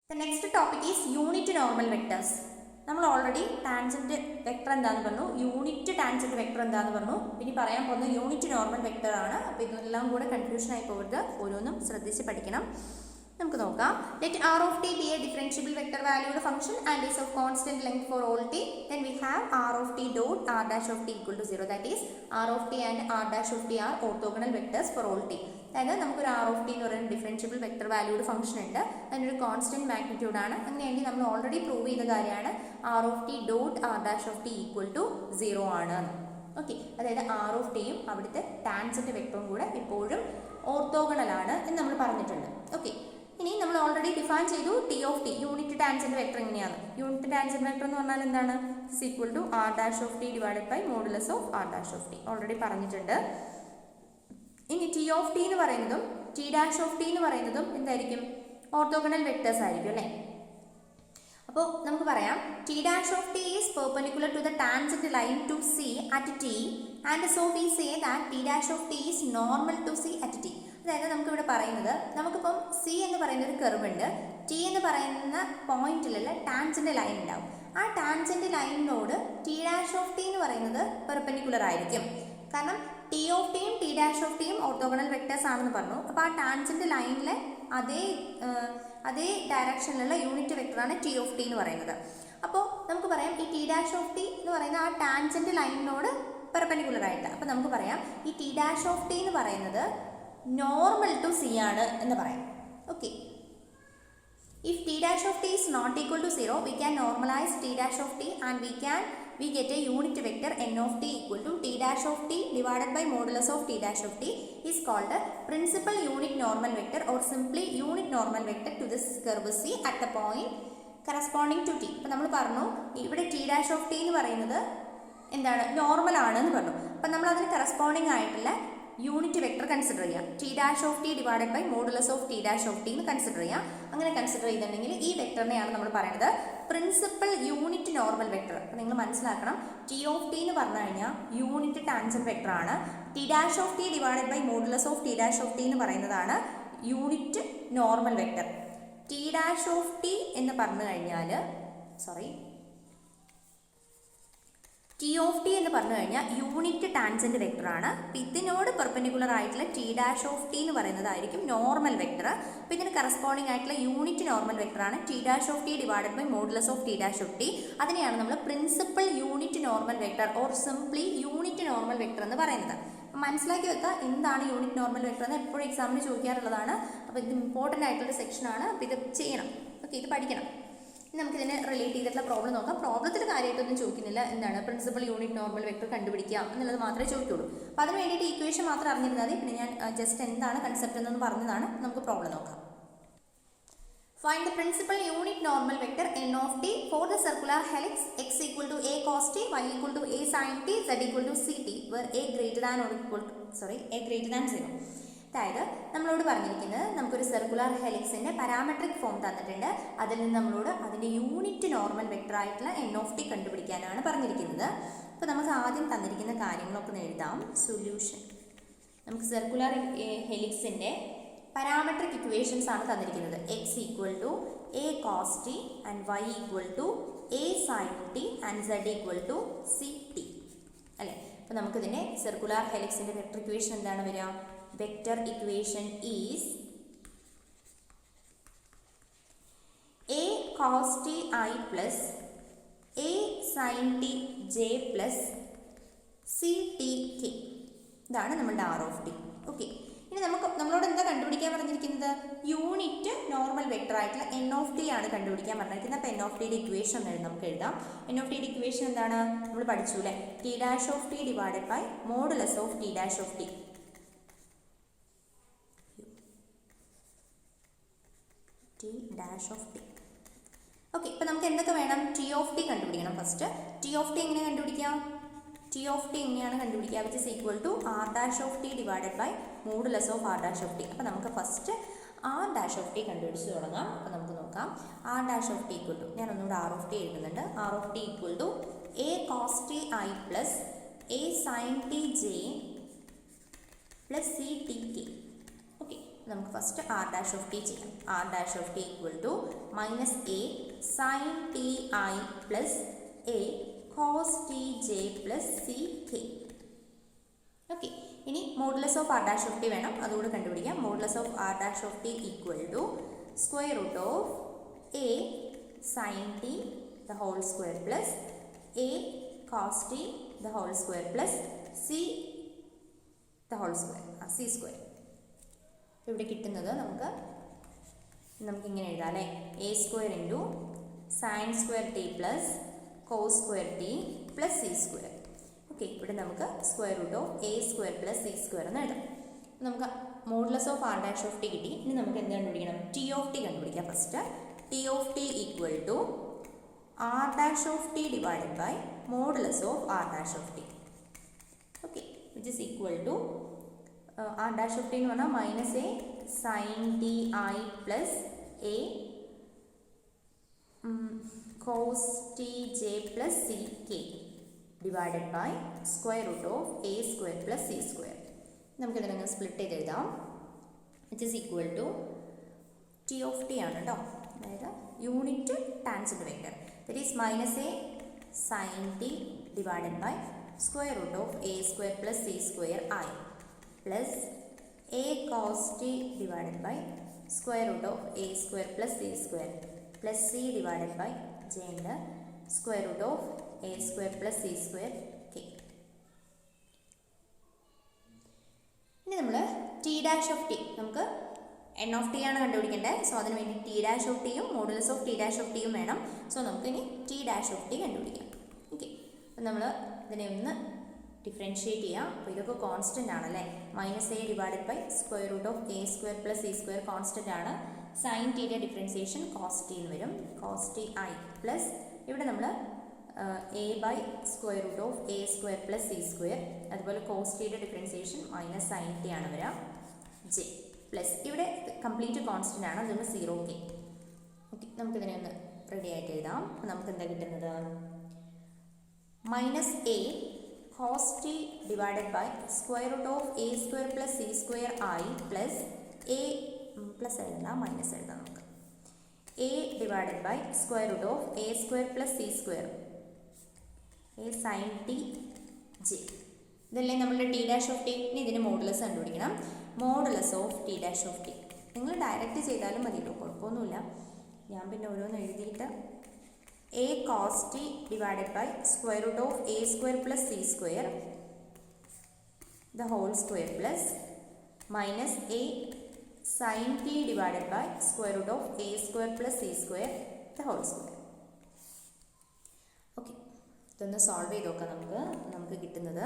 The next topic is unit normal vectors. നമ്മൾ already tangent vector എന്താന്ന് പറഞ്ഞു, unit tangent vector എന്താന്ന് പറഞ്ഞു. ഇനി പറയാൻ പോകുന്നത് യൂണിറ്റ് നോർമൽ വെക്ടർ ആണ്. അപ്പോൾ ഇതെല്ലാം കൂടെ കൺഫ്യൂഷൻ ആയി പോകരുത്, ഓരോന്നും ശ്രദ്ധിച്ച് പഠിക്കണം. നമുക്ക് നോക്കാം. Let r of t be a differentiable vector valued function and is of constant length for all t. Then we have r of t dot r dash of t equal to 0. That is r of t and r dash of t are orthogonal vectors for all t. അതായത് നമുക്കൊരു r of t എന്ന് പറയുന്ന differentiable vector valued function ഉണ്ട്, അതിനൊരു constant magnitude ആണ്. അങ്ങനെയാണെങ്കിൽ നമ്മൾ already prove ചെയ്ത കാര്യമാണ് r of t dot r dash of t equal to 0 ആണ്. ഓക്കെ, അതായത് r of tയും അവിടുത്തെ ടാൻജന്റ് വെക്ടറും കൂടെ എപ്പോഴും ഓർത്തോഗണൽ ആണ് എന്ന് നമ്മൾ പറഞ്ഞിട്ടുണ്ട്. ഓക്കെ, ഇനി നമ്മൾ ഓൾറെഡി ഡിഫൈൻ ചെയ്തു t of t, unit tangent vector എങ്ങനെയാണ്. യൂണിറ്റ് ടാൻജന്റ് വെക്ടർ എന്ന് പറഞ്ഞാൽ എന്താണ്? Is equal to R dash of T divided by modulus of R dash of t, already പറഞ്ഞിട്ടുണ്ട്. ഇനി ടി ഓഫ് ടി എന്ന് പറയുന്നതും ടി ഡാഷ് ഓഫ് ടി എന്ന് പറയുന്നതും എന്തായിരിക്കും? ഓർത്തോഗണൽ വെക്ടേഴ്സ് ആയിരിക്കും അല്ലേ. അപ്പോൾ നമുക്ക് പറയാം t dash of t is perpendicular to the tangent line to C at t and so we say that t dash of t is normal to C at t. അതായത് നമുക്കിവിടെ പറയുന്നത്, നമുക്കിപ്പം C എന്ന് പറയുന്ന ഒരു കർവ് ഉണ്ട്, T എന്ന് പറയുന്ന പോയിന്റിലുള്ള ടാൻജന്റ് ലൈൻ ഉണ്ടാവും. ആ ടാൻജന്റ് ലൈനിനോട് ടി ഡാഷ് ഓഫ് ടി എന്ന് പറയുന്നത് പെർപെൻഡിക്കുലർ ആയിരിക്കും. കാരണം ടി ഓഫ് ടിയും ടി ഡാഷ് ഓഫ് ടിയും ഓർത്തോഗണൽ വെക്ടേഴ്സ് ആണെന്ന് പറഞ്ഞു. അപ്പോൾ ആ ടാൻജന്റ് ലൈനിലെ അതേ ഡയറക്ഷനിലുള്ള യൂണിറ്റ് വെക്ടറാണ് ടി ഓഫ് ടി എന്ന് പറയുന്നത്. അപ്പോൾ നമുക്ക് പറയാം ഈ ടി ഡാഷ് ഓഫ് ടി എന്ന് പറയുന്ന ആ ടാൻജന്റ് ലൈനിനോട് പെർപെൻഡിക്കുലർ ആയിട്ട്. അപ്പോൾ നമുക്ക് പറയാം ഈ ടി ഡാഷ് ഓഫ് ടി എന്ന് പറയുന്നത് നോർമൽ ടു സി ആണ് എന്ന് പറയാം. Okay, if t dash of t is not equal to 0, we can normalize t dash of t and we get a unit vector n of t equal to t dash of t divided by modulus of t dash of t is called a principal unit normal vector or simply unit normal vector to this curve C at the point corresponding to t. അപ്പോൾ നമ്മൾ പറഞ്ഞു ഇവിടെ t dash of t എന്ന് പറയുന്നത് എന്താണ്? Normal ആണ് എന്ന് പറഞ്ഞു. അപ്പം നമ്മൾ അതിന് കറസ്പോണ്ടിങ് ആയിട്ടുള്ള യൂണിറ്റ് വെക്ടർ കൺസിഡർ ചെയ്യാം. T dash of T divided by modulus of T dash of T എന്ന് കൺസിഡർ ചെയ്യാം. അങ്ങനെ കൺസിഡർ ചെയ്തിട്ടുണ്ടെങ്കിൽ ഈ വെക്ടറിനെയാണ് നമ്മൾ പറയുന്നത് പ്രിൻസിപ്പൽ യൂണിറ്റ് നോർമൽ വെക്ടർ. അപ്പോൾ നിങ്ങൾ മനസ്സിലാക്കണം, ടി ഓഫ് ടി എന്ന് പറഞ്ഞു കഴിഞ്ഞാൽ യൂണിറ്റ് ടാൻജന്റ് വെക്ടർ ആണ്. T dash of T divided by modulus of T dash of T എന്ന് പറയുന്നതാണ് unit normal vector. T dash of T എന്ന് പറഞ്ഞു കഴിഞ്ഞാൽ ടി ഓഫ് ടി എന്ന് പറഞ്ഞു കഴിഞ്ഞാൽ യൂണിറ്റ് ടാൻജന്റ് വെക്ടർ ആണ്. അപ്പം ഇതിനോട് പെർപെൻഡിക്കുലർ ആയിട്ടുള്ള ടി ഡാഷ് ഓഫ് ടി എന്ന് പറയുന്നതായിരിക്കും നോർമൽ വെക്ടർ. അപ്പം ഇതിന് കറസ്പോണ്ടിങ് ആയിട്ടുള്ള യൂണിറ്റ് നോർമൽ വെക്ടർ ആണ് t dash of T divided by modulus of T dash of t. അതിനെയാണ് നമ്മൾ principal unit normal vector or simply unit normal vector എന്ന് പറയുന്നത്. മനസ്സിലാക്കി വെക്കുക എന്താണ് യൂണിറ്റ് നോർമൽ വെക്ടർ എന്ന് എപ്പോഴും എക്സാമിന് ചോദിക്കാറുള്ളതാണ്. അപ്പോൾ ഇത് ഇമ്പോർട്ടൻ്റ് ആയിട്ടുള്ള സെക്ഷനാണ്. അപ്പോൾ ഇത് ചെയ്യണം. ഓക്കെ, ഇത് പഠിക്കണം. നമുക്കിതിനെ റിലേറ്റ് ചെയ്തിട്ടുള്ള പ്രോബ്ലം നോക്കാം. പ്രോബ്ലത്തിൽ കാര്യമായിട്ടൊന്നും ചോദിക്കുന്നില്ല, എന്താണ് പ്രിൻസിപ്പൽ യൂണിറ്റ് നോർമൽ വെക്ടർ കണ്ടുപിടിക്കുക എന്നുള്ളത് മാത്രമേ ചോദിക്കുള്ളൂ. അപ്പോൾ അതിന് വേണ്ടിയിട്ട് ഈക്വേഷൻ മാത്രം അറിഞ്ഞിരുന്നാൽ മതി. പിന്നെ ഞാൻ ജസ്റ്റ് എന്താണ് കൺസെപ്റ്റ് എന്നൊന്ന് പറഞ്ഞതാണ്. നമുക്ക് പ്രോബ്ലം നോക്കാം. Find the principal unit normal vector n of t for the circular helix x equal to a cos t, y equal to a sin t, z equal to ct, where a greater than 0. അതായത് നമ്മളോട് പറഞ്ഞിരിക്കുന്നത് നമുക്കൊരു circular ഹെലിക്സിൻ്റെ parametric form തന്നിട്ടുണ്ട്. അതിൽ നിന്ന് നമ്മളോട് അതിൻ്റെ unit normal vector ആയിട്ടുള്ള എൻ ഓഫ് ടി കണ്ടുപിടിക്കാനാണ് പറഞ്ഞിരിക്കുന്നത്. അപ്പോൾ നമുക്ക് ആദ്യം തന്നിരിക്കുന്ന കാര്യങ്ങളൊക്കെ എഴുതാം. സൊല്യൂഷൻ, നമുക്ക് സർക്കുലർ ഹെലിക്സിൻ്റെ പാരാമെട്രിക് ഇക്വേഷൻസ് ആണ് തന്നിരിക്കുന്നത്. X equal to A cos t and y equal to a sine t and z equal to c t അല്ലേ. അപ്പോൾ നമുക്കിതിൻ്റെ സർക്കുലർ ഹെലിക്സിൻ്റെ വെക്ടർ ഇക്വേഷൻ എന്താണ് വരിക? Vector equation is a cos t I plus a sin t j plus c t k. ഇതാണ് നമ്മളുടെ r of t. Okay, ഇനി നമ്മളോട് എന്താ കണ്ടുപിടിക്കാൻ പറഞ്ഞിരിക്കുന്നത്? യൂണിറ്റ് നോർമൽ വെക്ടർ ആയിട്ടുള്ള എൻ ഓഫ് ടി ആണ് കണ്ടുപിടിക്കാൻ പറഞ്ഞിരിക്കുന്നത്. അപ്പോൾ എൻ ഓഫ് ടിയുടെ ഇക്വേഷൻ നമുക്ക് എഴുതാം. എൻ ഓഫ് ടിയുടെ ഇക്വേഷൻ എന്താണ്? നമ്മൾ പഠിച്ചു അല്ലേ, t dash of T divided by modulus of T dash of T. Dash of T. Okay, ഇപ്പം നമുക്ക് എന്തൊക്കെ വേണം? ടി ഓഫ് ടി കണ്ടുപിടിക്കണം. ഫസ്റ്റ് ടി ഓഫ് ടി എങ്ങനെ കണ്ടുപിടിക്കാം? ടി ഓഫ് ടി എങ്ങനെയാണ് കണ്ടുപിടിക്കുക? Which is equal to R dash of T divided by modulus of R dash of t. അപ്പോൾ നമുക്ക് first R dash of t കണ്ടുപിടിച്ച് തുടങ്ങാം. അപ്പോൾ നമുക്ക് നോക്കാം. R dash of T equal to, ഞാൻ ഒന്നുകൂടെ ആർ ഓഫ് ടി എഴുതുന്നുണ്ട്. R of T equal to A cos T I plus A sine T J plus C T K. Okay, നമുക്ക് first R dash of T ചെയ്യാം. R dash of T equal to minus A sine T I plus A cos T J plus C K. Okay, ഇനി modulus of R dash of T വേണം, അതുകൂടെ കണ്ടുപിടിക്കാം. Modulus of R dash of T equal to square root of a sine t the whole square plus A cos t the whole square plus c the whole square, c square. ഇവിടെ കിട്ടുന്നത് നമുക്കിങ്ങനെ എഴുതാം അല്ലേ, a square into sine square T plus cos square T plus C square. Okay, ഇവിടെ നമുക്ക് square root of A square plus C square എന്ന് എഴുതാം. നമുക്ക് modulus of R dash of t കിട്ടി. ഇനി നമുക്ക് എന്ത് കണ്ടുപിടിക്കണം? ടി ഓഫ് ടി കണ്ടുപിടിക്കാം. First T of T equal to R dash of T divided by modulus of R dash of T. Okay, which is equal to R dash of T എന്ന് പറഞ്ഞാൽ minus A sine T I plus A cos T J plus C K divided by square root of A square plus C square. നമുക്കിതിനങ്ങ് split ചെയ്ത് എഴുതാം. Which is equal to T of T ആണ് കേട്ടോ, അതായത് unit tangent vector, that is minus A sine T divided by square root of A square plus C square I plus A cos T divided by square root of A square plus C square plus C divided by ജെൻ്റെ square root of A square plus C square K. ഇനി നമ്മൾ T dash of T, നമുക്ക് N of T ആണ് കണ്ടുപിടിക്കേണ്ടത്. So അതിന് വേണ്ടി T dash of ടിയും modulus of T dash of ടിയും വേണം. സോ നമുക്ക് ഇനി ടി ഡാഷ് ഓഫ് ടി കണ്ടുപിടിക്കാം. ഓക്കെ, അപ്പം നമ്മൾ ഇതിനെ ഒന്ന് ഡിഫറൻഷിയേറ്റ് ചെയ്യാം. അപ്പോൾ ഇതൊക്കെ കോൺസ്റ്റൻ്റ് ആണല്ലേ, minus a divided by square root of A square plus C square constant ആണ്. സൈൻ ടിയുടെ ഡിഫറൻസിയേഷൻ കോസ് ടി എന്ന് വരും, കോസ് ടി ഐ പ്ലസ് ഇവിടെ നമ്മൾ a by square root of A square plus C square, അതുപോലെ cos ടിയുടെ differentiation minus sine t ആണ് വരിക, ജെ പ്ലസ് ഇവിടെ കംപ്ലീറ്റ് കോൺസ്റ്റൻ്റ് ആണ്, അതുകൊണ്ട് 0k. ഓക്കെ, നമുക്കിതിനെ ഒന്ന് റെഡി ആയിട്ട് എഴുതാം. അപ്പോൾ നമുക്ക് എന്താ കിട്ടുന്നത്? Minus a cos T divided by square root of A square plus C square I plus a plus എഴുതാം, മൈനസ് എഴുതാം നമുക്ക്, a divided by square root of A square plus C square a sine T j. ഇതല്ലേ നമ്മളുടെ t dash of T. ഇനി ഇതിന് modulus കണ്ടുപിടിക്കണം. Modulus of T dash of t നിങ്ങൾ direct ചെയ്താലും മതി കേട്ടോ, കുഴപ്പമൊന്നുമില്ല. ഞാൻ പിന്നെ ഓരോന്ന് എഴുതിയിട്ട് a cos T divided by square root of A square plus C square the whole square plus minus A sine T divided by square root of A square plus C square the whole square. Okay, ഇതൊന്ന് solve ചെയ്ത് നോക്കാം. നമുക്ക് കിട്ടുന്നത്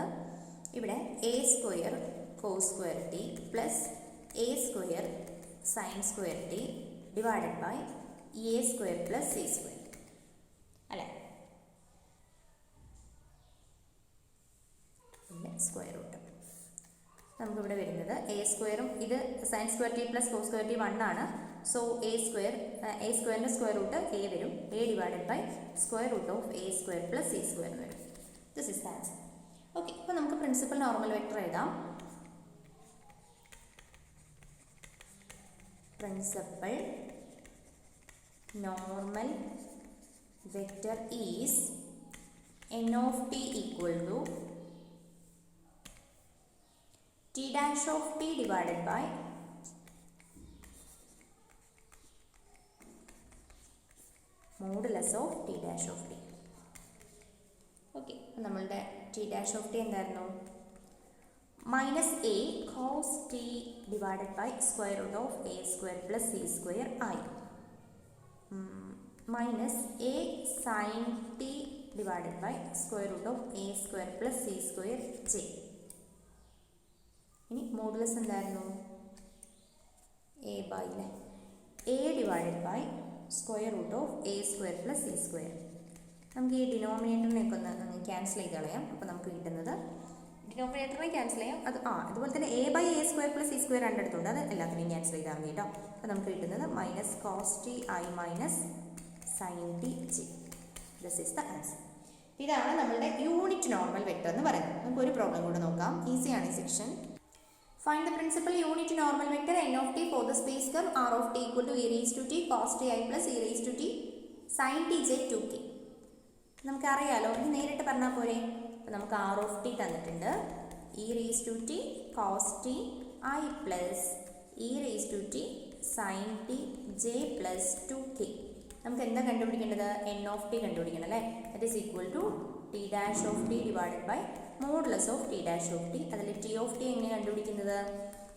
ഇവിടെ a square cos square T plus a square sine square T divided by A square plus C square അല്ലേ, square root. നമുക്കിവിടെ വരുന്നത് A സ്ക്വയറും ഇത് sine square T plus cos square T 1 ആണ്. സോ എ സ്ക്വയറിൻ്റെ സ്ക്വയർ റൂട്ട് എ വരും, A divided by square root of A square plus C square എന്ന് വരും. This is the answer. Okay, ഇപ്പോൾ നമുക്ക് പ്രിൻസിപ്പൽ നോർമൽ വെക്ടർ എഴുതാം. Principal normal vector is n of t equal to t dash of t divided by modulus of t dash of t. Okay, നമ്മളുടെ t dash of t എന്തായിരുന്നു? Minus a cos T divided by square root of A square plus C square i minus A sine T divided by square root of A square plus C square j. ഇനി modulus എന്തായിരുന്നു? A by a divided by square root of A square plus C square. നമുക്ക് ഈ ഡിനോമിനേറ്ററിനെയൊക്കെ ഒന്ന് cancel ചെയ്ത് കളയാം. അപ്പോൾ നമുക്ക് കിട്ടുന്നത് ഡിനോമിനേറ്ററിനെ ക്യാൻസൽ ചെയ്യാം. അതുപോലെ തന്നെ A by A square plus C square രണ്ടിടത്തുണ്ട്, അത് എല്ലാത്തിനെയും ക്യാൻസൽ ചെയ്താൽ മതി കേട്ടോ. അപ്പോൾ നമുക്ക് കിട്ടുന്നത് minus cos T I minus sine T G. This is the answer. ഇതാണ് നമ്മളുടെ യൂണിറ്റ് നോർമൽ വെക്ടർ എന്ന് പറയുന്നത്. നമുക്ക് ഒരു പ്രോബ്ലം കൂടെ നോക്കാം. ഈസിയാണ് ഈ section. Find the principal unit normal vector n of t for the space curve r of t equal to e raised to t cos t I plus e raised to t sin t j 2k. നമുക്കറിയാലോ, ഇത് നേരിട്ട് പറഞ്ഞാൽ പോരെ. അപ്പോൾ നമുക്ക് r of t തന്നിട്ടുണ്ട്, e raised to t cos t I plus e raised to t sin t j plus 2k. നമുക്ക് എന്താ കണ്ടുപിടിക്കേണ്ടത്? n of t കണ്ടുപിടിക്കണം അല്ലേ. that is equal to t dash of t divided by modulus of t dash of t. അതിൽ t of t എങ്ങനെ കണ്ടുപിടിക്കുന്നത്?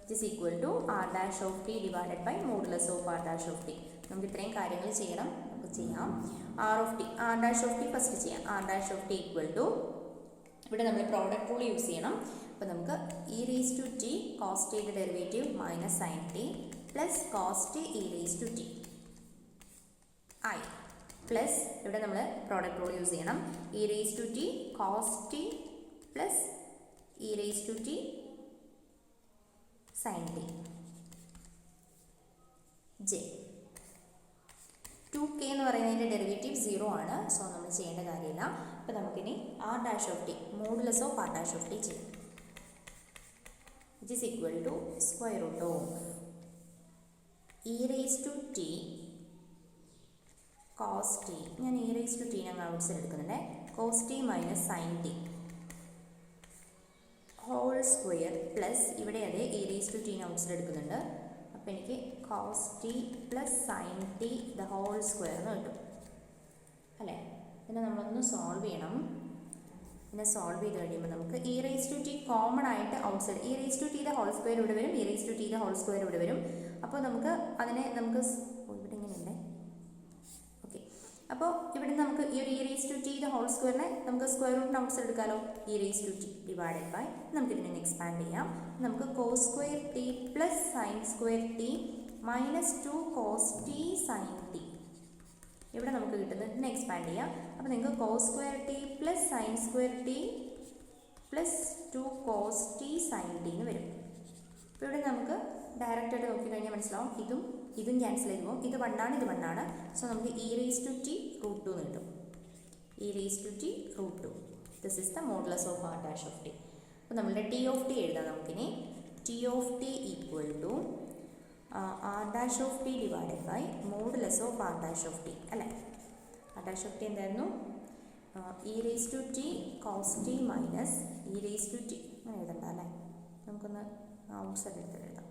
it is equal to r dash of t divided by modulus of r dash of t. നമുക്ക് ഇത്രയും കാര്യങ്ങൾ ചെയ്യണം. നമുക്ക് ചെയ്യാം. r of t, r dash of t first ചെയ്യാം. r dash of t equal to, ഇവിടെ നമ്മൾ പ്രോഡക്റ്റ് റൂൾ യൂസ് ചെയ്യണം. അപ്പോൾ നമുക്ക് e raised to t cos t യുടെ derivative minus sin t plus cos t e raised to t I plus, ഇവിടെ നമ്മൾ product rule use ചെയ്യണം. e raised to t cos t plus e raised to t sin t j. 2k എന്ന് പറയുന്നതിൻ്റെ derivative 0 ആണ്. So നമ്മൾ ചെയ്യേണ്ട കാര്യമില്ല. അപ്പോൾ നമുക്കിനി r dash of t modulus of r dash of t ചെയ്യും. It is equal to square root of e raised to t cos t, ഞാൻ e raised to t ഞങ്ങൾ ഔട്ട്സൈഡ് എടുക്കുന്നുണ്ട്, cos t minus sin t whole square plus, ഇവിടെ അതെ e raised to t outside എടുക്കുന്നുണ്ട്. അപ്പോൾ എനിക്ക് cos t plus sin t the whole square എന്ന് കിട്ടും അല്ലേ. പിന്നെ നമ്മളൊന്ന് സോൾവ് ചെയ്യണം. പിന്നെ സോൾവ് ചെയ്ത് കഴിയുമ്പോൾ നമുക്ക് e raised to t common ആയിട്ട് outside, e raised to t the whole square ഇവിടെ വരും, e raised to t the whole square ഇവിടെ വരും. അപ്പോൾ നമുക്ക് അതിനെ നമുക്ക് ഇവിടെ ഇങ്ങനെയുണ്ട്. ഓക്കെ, അപ്പോൾ ഇവിടെ നമുക്ക് ഈ ഒരു e raised to t the whole സ്ക്വയറിനെ നമുക്ക് സ്ക്വയർ റൂട്ടിന് ഔട്ട്സൈഡ് എടുക്കാമല്ലോ. e raised to t divided by, നമുക്ക് ഇതിനെ എക്സ്പാൻഡ് ചെയ്യാം. നമുക്ക് cos square t plus sin square t minus 2 cos t sin t, ഇവിടെ നമുക്ക് കിട്ടുന്നത് ഇതിനെ എക്സ്പാൻഡ് ചെയ്യാം. അപ്പോൾ നിങ്ങൾക്ക് cos square t plus sin square t plus 2 cos t sin t എന്ന് വരും. അപ്പോൾ ഇവിടെ നമുക്ക് ഡയറക്റ്റ് ആയിട്ട് നോക്കിക്കഴിഞ്ഞാൽ മനസ്സിലാവും, ഇതും ക്യാൻസൽ ചെയ്ത് പോകും. ഇത് 1 ആണ്, ഇത് 1 ആണ്. സോ നമുക്ക് e raised to t root 2 എന്ന് കിട്ടും. e raised to t root 2. This is the modulus of r dash of t. അപ്പോൾ നമ്മളുടെ t of t എഴുതാം നമുക്കിനി. t of t equal to r dash of t divided by modulus of r dash of t അല്ലേ. r dash of t എന്തായിരുന്നു? e raised to t cos t minus e raised to t, അങ്ങനെ എഴുതണ്ട അല്ലേ, നമുക്കൊന്ന് outside എടുത്ത് എഴുതാം.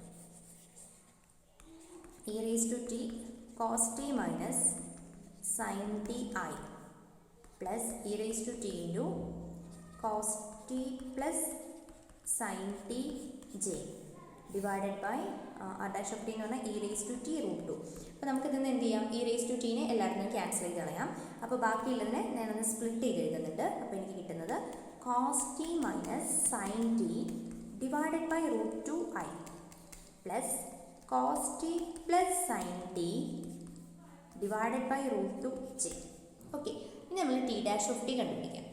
e raised to t cos t minus sin t I plus e raised to t into cos t plus sin t j divided by r dash of t എന്ന് പറഞ്ഞാൽ e raised to t root 2. അപ്പോൾ നമുക്കിതിൽ നിന്ന് എന്ത് ചെയ്യാം? e raised to t നെ എല്ലായിടത്തും cancel ചെയ്ത് കളയാം. അപ്പോൾ ബാക്കിയുള്ളതിനെ ഞാനൊന്ന് സ്പ്ലിറ്റ് ചെയ്ത് എഴുതുന്നുണ്ട്. അപ്പോൾ എനിക്ക് കിട്ടുന്നത് cos t minus sin t divided by root 2 I plus cos t plus sin t divided by root 2 j. Okay, ഇനി നമ്മൾ t dash of t കണ്ടുപിടിക്കാം.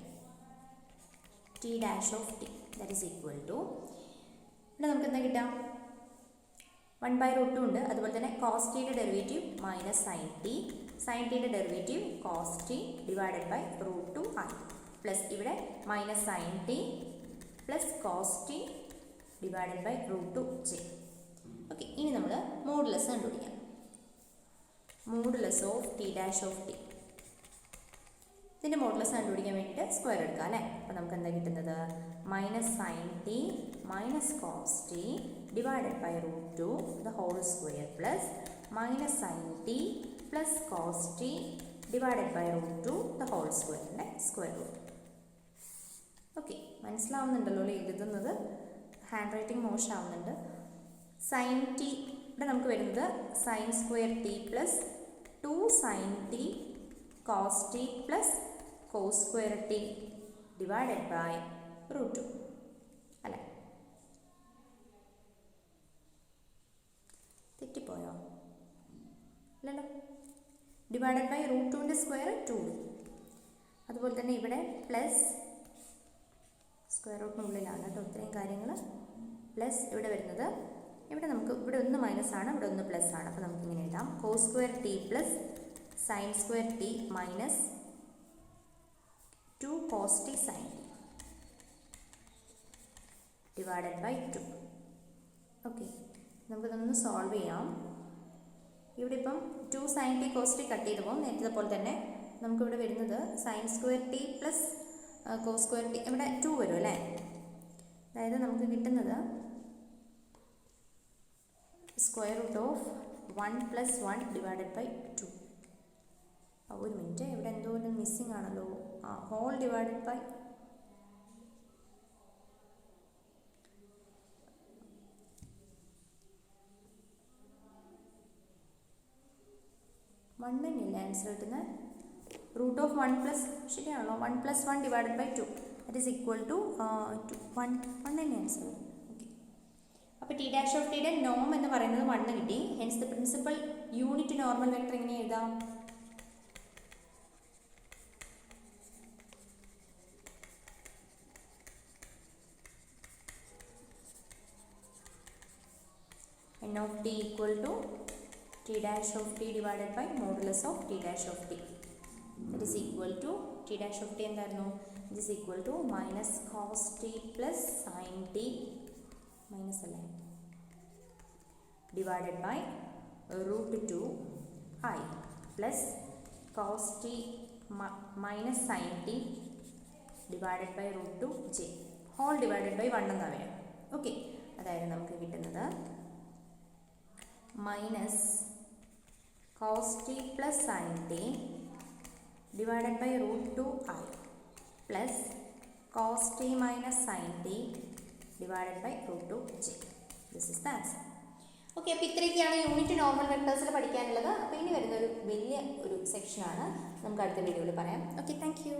t dash of t that is equal to, ഇവിടെ നമുക്ക് എന്താ കിട്ടാം? 1/√2 ഉണ്ട്. അതുപോലെ തന്നെ cos t യുടെ ഡെറിവേറ്റീവ് മൈനസ് sin t യുടെ derivative cos t divided by root 2 I plus ഇവിടെ minus sin t plus cos t divided by root 2 j. Okay, ഇനി നമ്മൾ മോഡുലസ് കണ്ടുപിടിക്കാം. Modulus of t dash of t, ഇതിൻ്റെ modulus കണ്ടുപിടിക്കാൻ വേണ്ടിയിട്ട് square എടുക്കാം അല്ലേ. അപ്പോൾ നമുക്ക് എന്താ കിട്ടുന്നത്? Minus sin t minus cos t divided by root 2 the whole square plus minus sin t plus cos t divided by root 2 the whole സ്ക്വയറിൻ്റെ സ്ക്വയർ റൂട്ട്. ഓക്കെ, മനസ്സിലാവുന്നുണ്ടല്ലോ അല്ലേ എഴുതുന്നത്? ഹാൻഡ് റൈറ്റിംഗ് മോശമാവുന്നുണ്ട്. sin t ഇവിടെ നമുക്ക് വരുന്നത് sin square t plus 2 sin t cos t plus cos square t divided by root 2 അല്ലേ. തെറ്റിപ്പോയോ? അല്ലല്ലോ. ഡിവൈഡഡ് ബൈ root 2ൻ്റെ സ്ക്വയർ 2. അതുപോലെ തന്നെ ഇവിടെ പ്ലസ് സ്ക്വയർ റൂട്ടിനുള്ളിലാണ് കേട്ടോ ഇത്രയും കാര്യങ്ങൾ. പ്ലസ് ഇവിടെ വരുന്നത്, ഇവിടെ നമുക്ക് ഇവിടെ ഒന്ന് മൈനസ് ആണ്, ഇവിടെ ഒന്ന് പ്ലസ് ആണ്. അപ്പോൾ നമുക്ക് ഇങ്ങനെ എഴുതാം, cos square t plus sin square t minus 2 cos t sin t divided by 2. Okay, നമുക്കിതൊന്ന് സോൾവ് ചെയ്യാം. ഇവിടെ ഇപ്പം 2 sin t cos t cut ചെയ്ത് പോകും. നേരത്തെ പോലെ തന്നെ നമുക്കിവിടെ വരുന്നത് sin square t plus cos square t, ഇവിടെ 2 വരും അല്ലേ. അതായത് നമുക്ക് കിട്ടുന്നത് square root of 1 + 1 divided by 2. ഒരു മിനിറ്റ്, ഇവിടെ എന്തോ ഒരു മിസ്സിങ് ആണല്ലോ. ഹോൾ ഡിവൈഡഡ് ബൈ 1 തന്നെയല്ലേ ആൻസർ കിട്ടുന്നത്. റൂട്ട് ഓഫ് 1 + ശരിയാണല്ലോ, 1 + 1 divided by 2 that is equal to 1 തന്നെ ആൻസർ വരും. ഓക്കെ, അപ്പോൾ ടി ഡാഷ് ഓഫ് ടിയുടെ നോം എന്ന് പറയുന്നത് 1 കിട്ടി. Hence the principal unit normal vector എങ്ങനെ എഴുതാം? n of t equal to t dash of t divided by modulus of t dash of t. That is equal to t dash of t എന്തായിരുന്നു? This is equal to minus cos t plus sin t minus അല്ലേ divided by root 2 I plus cos t minus sin t divided by root 2 j whole divided by 1 എന്നാ വരിക. Okay, അതായത് നമുക്ക് കിട്ടുന്നത് minus cos t plus sin t divided by root 2 I plus cos t minus sin t divided by root 2 j. This is the answer. Okay, അപ്പോൾ ഇത്രയൊക്കെയാണ് unit normal വെക്ടേഴ്സിൽ പഠിക്കാനുള്ളത്. അപ്പോൾ ഇനി വരുന്നൊരു വലിയ ഒരു സെക്ഷനാണ്, നമുക്ക് അടുത്ത വീഡിയോയിൽ പറയാം. Okay, thank you.